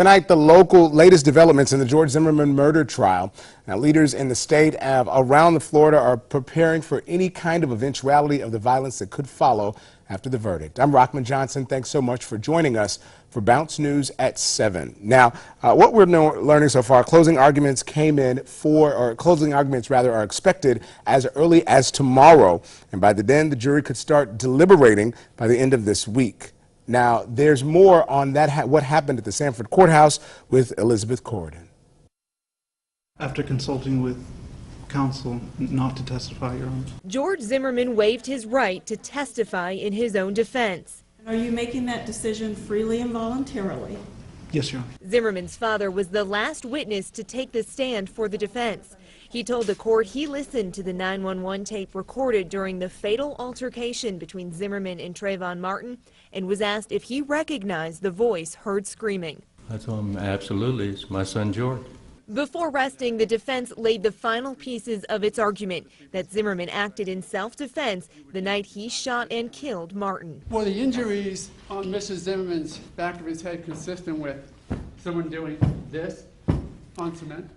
Tonight, the latest developments in the George Zimmerman murder trial. Now, leaders in the state around Florida are preparing for any kind of eventuality of the violence that could follow after the verdict. I'm Rockman Johnson. Thanks so much for joining us for Bounce News at 7. Now, what we're learning so far, closing arguments are expected as early as tomorrow. And by then, the jury could start deliberating by the end of this week. Now, there's more on that, what happened at the Sanford Courthouse with Elizabeth Corridon. After consulting with counsel not to testify, Your Honor. George Zimmerman waived his right to testify in his own defense. Are you making that decision freely and voluntarily? Yes, Your Honor. Zimmerman's father was the last witness to take the stand for the defense. He told the court he listened to the 911 tape recorded during the fatal altercation between Zimmerman and Trayvon Martin and was asked if he recognized the voice heard screaming. I told him, absolutely, it's my son George. Before resting, the defense laid the final pieces of its argument that Zimmerman acted in self-defense the night he shot and killed Martin. Were the injuries on Mr. Zimmerman's back of his head consistent with someone doing this on cement?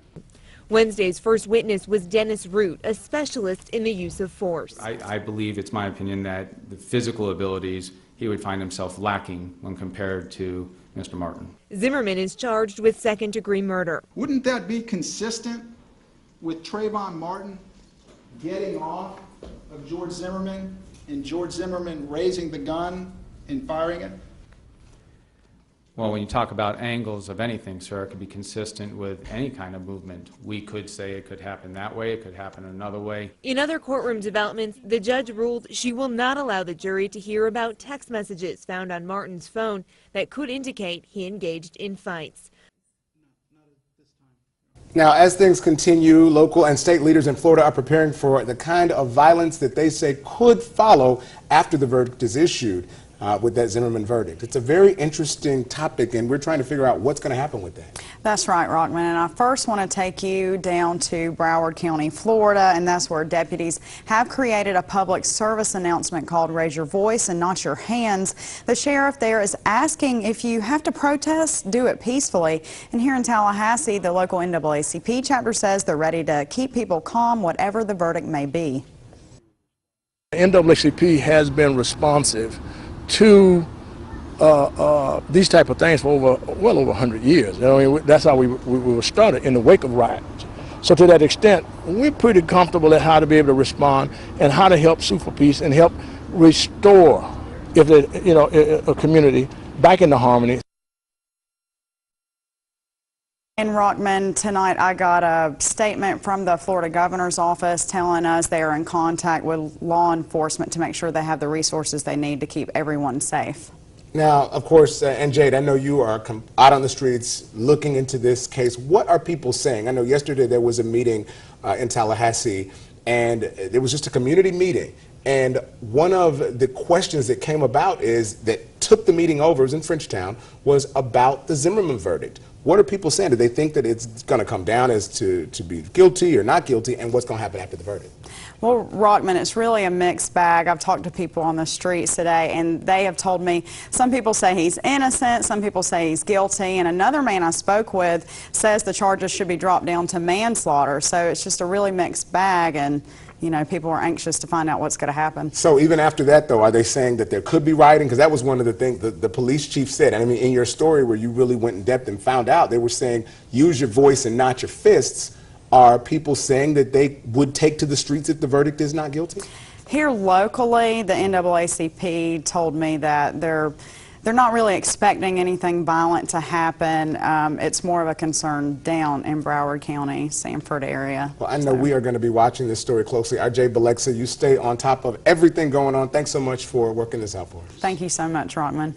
Wednesday's first witness was Dennis Root, a specialist in the use of force. I believe it's my opinion that the physical abilities he would find himself lacking when compared to Mr. Martin. Zimmerman is charged with second-degree murder. Wouldn't that be consistent with Trayvon Martin getting off of George Zimmerman and George Zimmerman raising the gun and firing it? Well, when you talk about angles of anything, sir, it could be consistent with any kind of movement. We could say it could happen that way, it could happen another way. In other courtroom developments, the judge ruled she will not allow the jury to hear about text messages found on Martin's phone that could indicate he engaged in fights. Now, as things continue, local and state leaders in Florida are preparing for the kind of violence that they say could follow after the verdict is issued. With that Zimmerman verdict. It's a very interesting topic, and we're trying to figure out what's going to happen with that. That's right, Rockman. And I first want to take you down to Broward County, Florida, and that's where deputies have created a public service announcement called Raise Your Voice and Not Your Hands. The sheriff there is asking if you have to protest, do it peacefully. And here in Tallahassee, the local NAACP chapter says they're ready to keep people calm, whatever the verdict may be. The NAACP has been responsive to these type of things for well over 100 years. I mean, that's how we were started in the wake of riots. So to that extent, we're pretty comfortable at how to be able to respond and how to help sue for peace and help restore, if a community back into harmony. In Rockman, tonight I got a statement from the Florida governor's office telling us they are in contact with law enforcement to make sure they have the resources they need to keep everyone safe. Now, of course, and Jade, I know you are out on the streets looking into this case. What are people saying? I know yesterday there was a meeting in Tallahassee, and it was just a community meeting. And one of the questions that came about that took the meeting over, it was in Frenchtown, was about the Zimmerman verdict. What are people saying? Do they think that it's going to come down as to be guilty or not guilty, and what's going to happen after the verdict? Well, Rockman, it's really a mixed bag. I've talked to people on the streets today, and they have told me some people say he's innocent, some people say he's guilty, and another man I spoke with says the charges should be dropped down to manslaughter. So it's just a really mixed bag, and people are anxious to find out what's going to happen. So even after that, though, are they saying that there could be rioting? Because that was one of the things the police chief said. I mean, in your story where you really went in depth and found out, they were saying use your voice and not your fists. Are people saying that they would take to the streets if the verdict is not guilty? Here locally, the NAACP told me that they're not really expecting anything violent to happen. It's more of a concern down in Broward County, Sanford area. Well, I know we are going to be watching this story closely. RJ Balexa, you stay on top of everything going on. Thanks so much for working this out for us. Thank you so much, Rockman.